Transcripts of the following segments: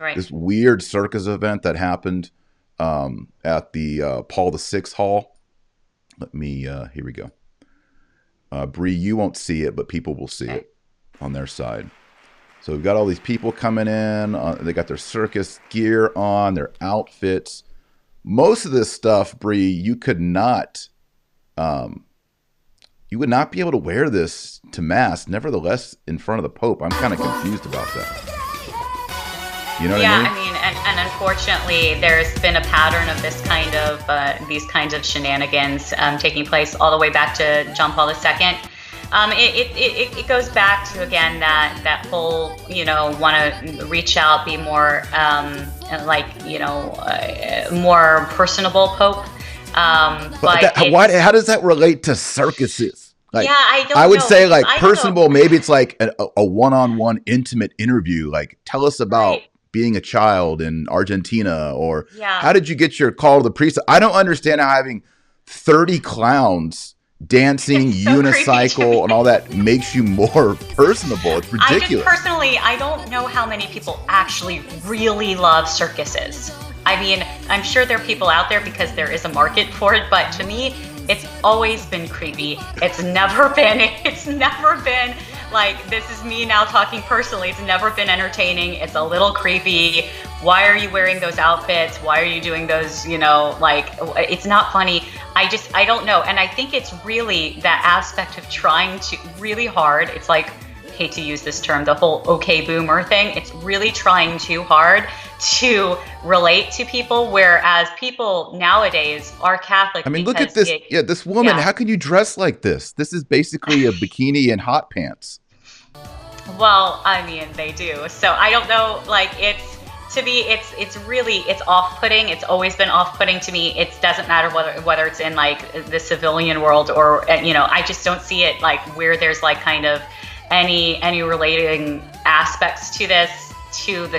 Right. this weird circus event that happened at the Paul VI Hall. Let me, here we go. Bree, you won't see it, but people will see Okay. it on their side. So we've got all these people coming in. They got their circus gear on, their outfits. Most of this stuff, Bree, um, you would not be able to wear this to mass. Nevertheless, in front of the Pope, I'm kind of confused about that. You know what Yeah, I I mean? mean, and unfortunately, there's been a pattern of this kind of these kinds of shenanigans taking place all the way back to John Paul II. It goes back to again that whole want to reach out, be more more personable Pope. But But why? it's How does that relate to circuses? yeah, Like, I I don't would know say, because like, I don't know. personable. Maybe it's like a one-on-one intimate interview. Like, tell us about Right? being a child in Argentina, or Yeah. how did you get your call to the priest? I don't understand how having 30 clowns dancing It's so creepy to unicycle and all me. that makes you more personable. It's I just ridiculous. personally, I don't know how many people actually really love circuses. I mean, I'm sure there are people out there because there is a market for it, but to me, it's always been creepy. It's never been like, this is me now talking personally. It's never been entertaining. It's a little creepy. Why are you wearing those outfits? Why are you doing those, it's not funny. I don't know. And I think it's really that aspect of trying to really hard. It's like, hate to use this term, the whole okay boomer thing. It's really trying too hard to relate to people, whereas people nowadays are Catholic I mean, look at because this. Yeah, this woman. yeah. How can you dress like this? This is basically a bikini and hot pants. Well, I mean, they do. So I don't know. Like, to me, it's really it's off-putting. It's always been off-putting to me. It doesn't matter whether it's in like the civilian world or I just don't see it like where there's like kind of any relating aspects to this to the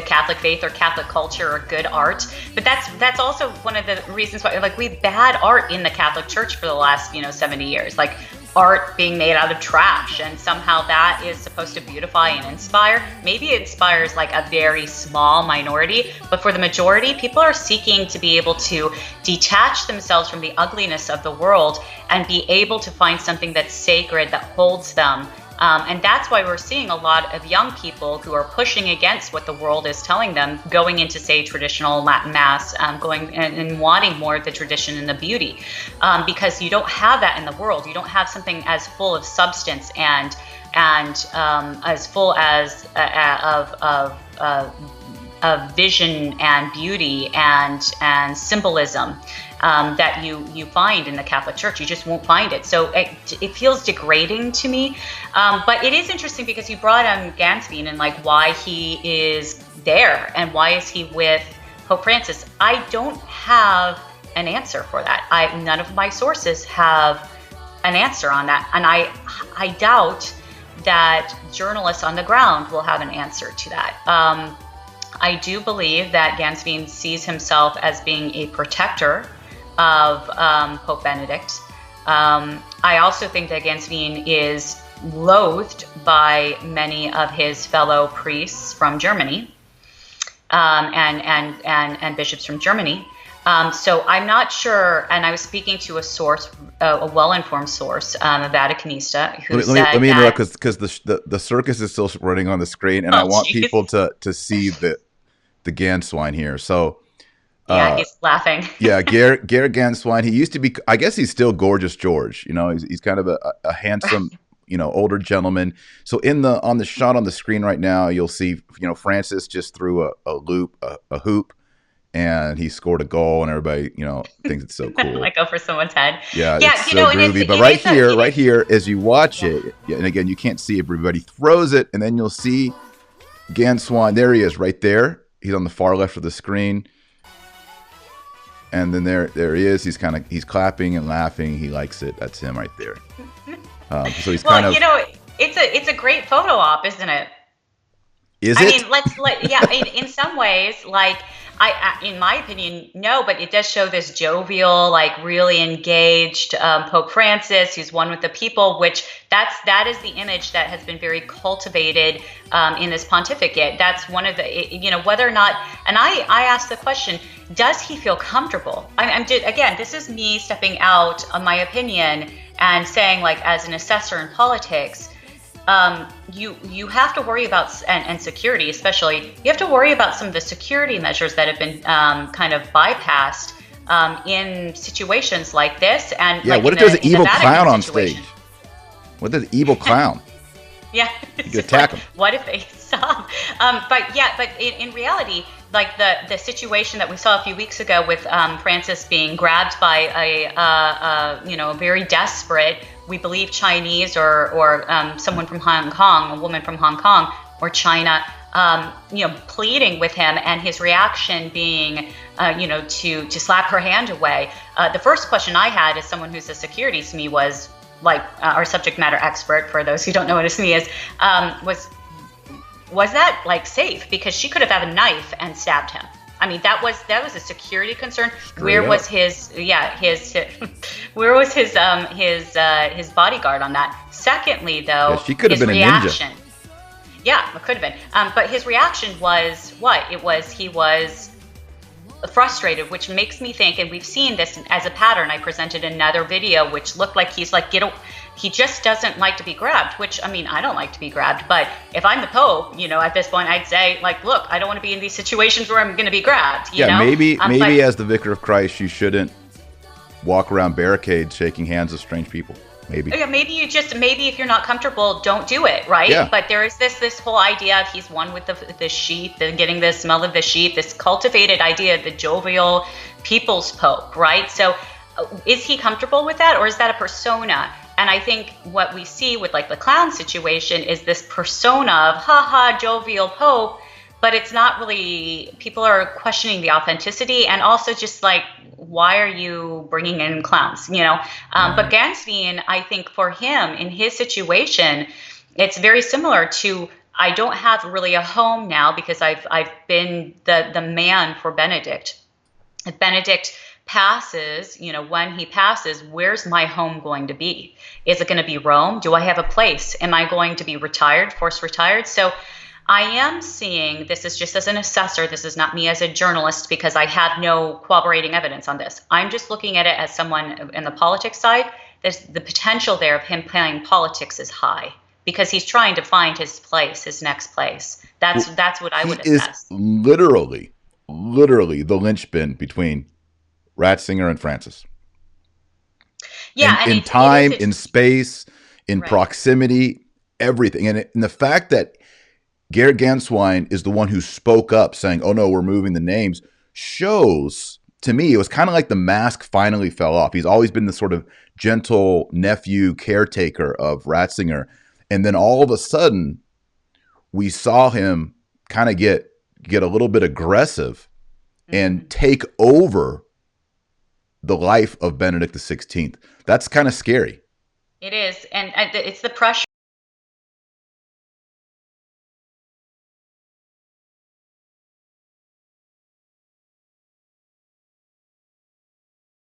Catholic faith or Catholic culture or good art. But that's also one of the reasons why like we've bad art in the Catholic Church for the last 70 years. Like art being made out of trash, and somehow that is supposed to beautify and inspire. Maybe it inspires like a very small minority, but for the majority, people are seeking to be able to detach themselves from the ugliness of the world and be able to find something that's sacred that holds them. And that's why we're seeing a lot of young people who are pushing against what the world is telling them, going into, say, traditional Latin Mass, going and wanting more of the tradition and the beauty, because you don't have that in the world. You don't have something as full of substance and as full as of vision and beauty and symbolism that you find in the Catholic Church. You just won't find it. So it feels degrading to me. But it is interesting because you brought on Ganswein and like why he is there and why is he with Pope Francis. I don't have an answer for that. None of my sources have an answer on that. And I doubt that journalists on the ground will have an answer to that. I do believe that Ganswein sees himself as being a protector of Pope Benedict. I also think that Ganswein is loathed by many of his fellow priests from Germany and bishops from Germany. So I'm not sure, and I was speaking to a source, a well-informed source, a Vaticanista, who said Let me that, interrupt because the circus is still running on the screen, and I oh, want geez. people to see the Ganswein here. So, Yeah, he's laughing. yeah, Garrett Ganswein. He used to be. I guess he's still gorgeous George. He's kind of a handsome, older gentleman. So on the shot on the screen right now, you'll see Francis just threw a hoop, and he scored a goal, and everybody thinks it's so cool. Like go for someone's head. Yeah, Yeah, it's so and groovy. But right here, as you watch it, and again, you can't see everybody throws it, and then you'll see Ganswein. There he is, right there. He's on the far left of the screen, and then there he is. He's clapping and laughing. He likes it. That's him right there. So he's well, it's a great photo op, isn't it? Is I it? mean, in some ways, like In my opinion, no, but it does show this jovial, like really engaged Pope Francis, who's one with the people. Which that is the image that has been very cultivated in this pontificate. That's one of the, whether or not. And I asked the question: does he feel comfortable? Again, this is me stepping out of my opinion and saying, like, as an assessor in politics. You have to worry about, and security especially, you have to worry about some of the security measures that have been kind of bypassed in situations like this. And yeah, like what if there's an evil clown on stage? What if there's an evil clown? Yeah. You could attack him. What if they saw? But in reality, like the situation that we saw a few weeks ago with Francis being grabbed by a very desperate, we believe Chinese or someone from Hong Kong, a woman from Hong Kong or China, pleading with him, and his reaction being, to slap her hand away. The first question I had as someone who's a security SME was, like, our subject matter expert, for those who don't know what a SME is, was that, like, safe? Because she could have had a knife and stabbed him. I mean, that was a security concern. Where was his where was his bodyguard on that? Secondly, though, she could have been reaction, a ninja. Yeah, it could have been. But his reaction was what? He was frustrated, which makes me think, and we've seen this as a pattern. I presented another video which looked like he's like, he just doesn't like to be grabbed, which, I mean, I don't like to be grabbed, but if I'm the Pope, at this point, I'd say, like, look, I don't want to be in these situations where I'm going to be grabbed, you know? Maybe as the vicar of Christ, you shouldn't walk around barricades shaking hands with strange people. Maybe. Yeah, maybe if you're not comfortable, don't do it, right? Yeah. But there is this whole idea of he's one with the sheep, and getting the smell of the sheep, this cultivated idea of the jovial people's Pope, right? So is he comfortable with that, or is that a persona? And I think what we see with, like, the clown situation is this persona of haha jovial Pope, but it's not really, people are questioning the authenticity, and also just like, why are you bringing in clowns, But Ganswein, I think for him, in his situation, it's very similar to, I don't have really a home now because I've been the man for Benedict. If Benedict passes, when he passes, where's my home going to be? Is it going to be Rome? Do I have a place? Am I going to be forced retired? So I am seeing, this is just as an assessor, this is not me as a journalist, because I have no corroborating evidence on this. I'm just looking at it as someone in the politics side. There's the potential there of him playing politics is high, because he's trying to find his place, his next place. That's what I would assess. He is literally the linchpin between Ratzinger and Francis. Yeah, in time, in space, in proximity, everything. And the fact that Garrett Ganswein is the one who spoke up saying, oh no, we're moving the names, shows, to me, it was kind of like the mask finally fell off. He's always been the sort of gentle nephew caretaker of Ratzinger. And then all of a sudden, we saw him kind of get a little bit aggressive and take over the life of Benedict XVI. That's kind of scary. It is. And it's the pressure